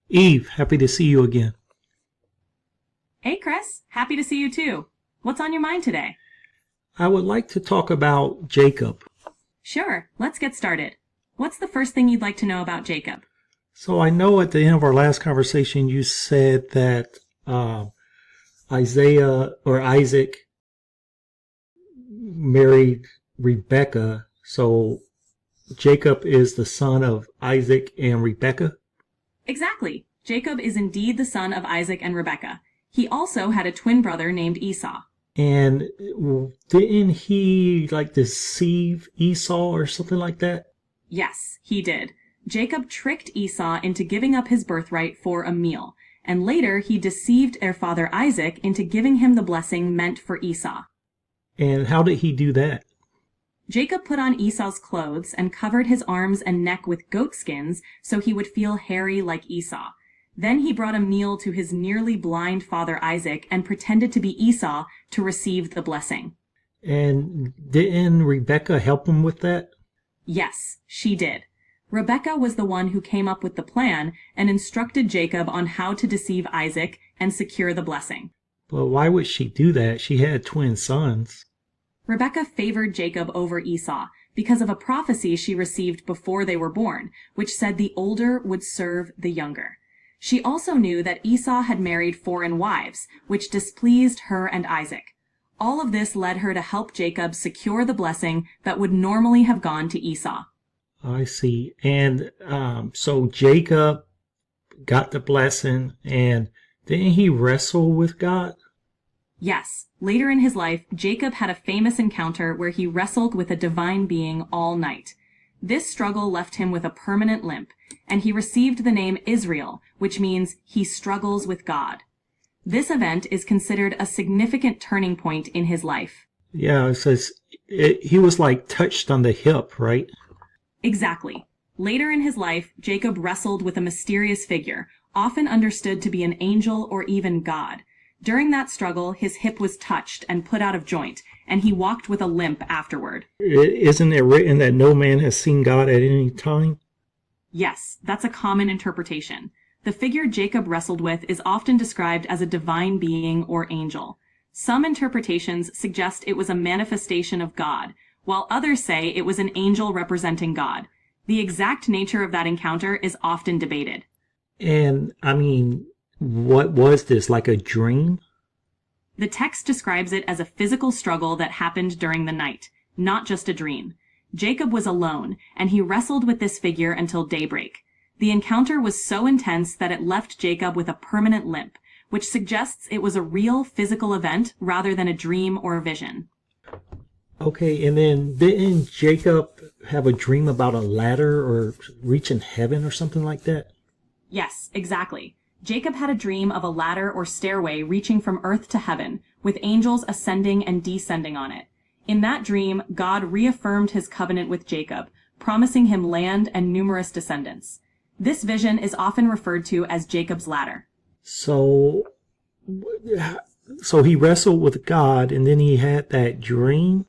Eve, happy to see you again. Hey, Chris. Happy to see you too. What's on your mind today? I would like to talk about Jacob. Sure, let's get started. What's the first thing you'd like to know about Jacob? So I know at the end of our last conversation you said that Isaiah or Isaac married Rebecca. So Jacob is the son of Isaac and Rebecca. Exactly. Jacob is indeed the son of Isaac and Rebekah. He also had a twin brother named Esau. And didn't he deceive Esau or something like that? Yes, he did. Jacob tricked Esau into giving up his birthright for a meal, and later he deceived their father Isaac into giving him the blessing meant for Esau. And how did he do that? Jacob put on Esau's clothes and covered his arms and neck with goat skins so he would feel hairy like Esau. Then he brought a meal to his nearly blind father Isaac and pretended to be Esau to receive the blessing. And didn't Rebecca help him with that? Yes, she did. Rebekah was the one who came up with the plan and instructed Jacob on how to deceive Isaac and secure the blessing. But why would she do that? She had twin sons. Rebekah favored Jacob over Esau because of a prophecy she received before they were born, which said the older would serve the younger. She also knew that Esau had married foreign wives, which displeased her and Isaac. All of this led her to help Jacob secure the blessing that would normally have gone to Esau. I see. And so Jacob got the blessing, and didn't he wrestle with God? Yes, later in his life, Jacob had a famous encounter where he wrestled with a divine being all night. This struggle left him with a permanent limp, and he received the name Israel, which means he struggles with God. This event is considered a significant turning point in his life. Yeah, it says he was touched on the hip, right? Exactly. Later in his life, Jacob wrestled with a mysterious figure, often understood to be an angel or even God. During that struggle, his hip was touched and put out of joint, and he walked with a limp afterward. Isn't it written that no man has seen God at any time? Yes, that's a common interpretation. The figure Jacob wrestled with is often described as a divine being or angel. Some interpretations suggest it was a manifestation of God, while others say it was an angel representing God. The exact nature of that encounter is often debated. And, what was this, like a dream? The text describes it as a physical struggle that happened during the night, not just a dream. Jacob was alone, and he wrestled with this figure until daybreak. The encounter was so intense that it left Jacob with a permanent limp, which suggests it was a real physical event rather than a dream or a vision. Okay, and then didn't Jacob have a dream about a ladder or reaching heaven or something like that? Yes, exactly. Jacob had a dream of a ladder or stairway reaching from earth to heaven, with angels ascending and descending on it. In that dream, God reaffirmed his covenant with Jacob, promising him land and numerous descendants. This vision is often referred to as Jacob's ladder. So he wrestled with God, and then he had that dream?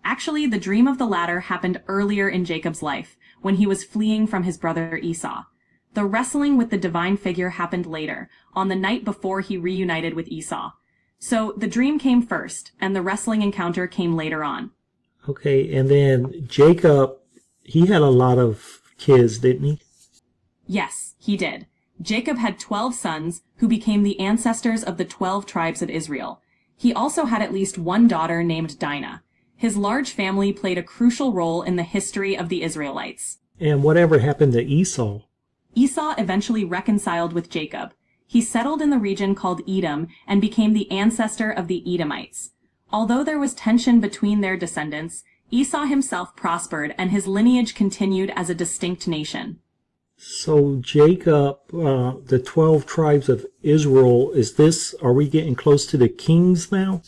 Actually, the dream of the ladder happened earlier in Jacob's life, when he was fleeing from his brother Esau. The wrestling with the divine figure happened later, on the night before he reunited with Esau. So the dream came first, and the wrestling encounter came later on. Okay, and then Jacob, he had a lot of kids, didn't he? Yes, he did. Jacob had 12 sons, who became the ancestors of the 12 tribes of Israel. He also had at least one daughter named Dinah. His large family played a crucial role in the history of the Israelites. And whatever happened to Esau? Esau eventually reconciled with Jacob. He settled in the region called Edom and became the ancestor of the Edomites. Although there was tension between their descendants, Esau himself prospered and his lineage continued as a distinct nation. So Jacob, the 12 tribes of Israel, are we getting close to the kings now?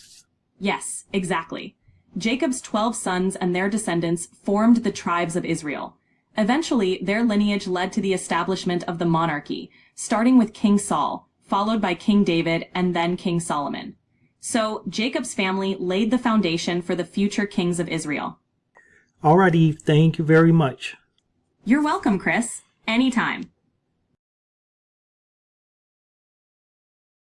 Yes, exactly. Jacob's 12 sons and their descendants formed the tribes of Israel. Eventually, their lineage led to the establishment of the monarchy, starting with King Saul, followed by King David, and then King Solomon. So, Jacob's family laid the foundation for the future kings of Israel. Alrighty, thank you very much. You're welcome, Chris. Anytime.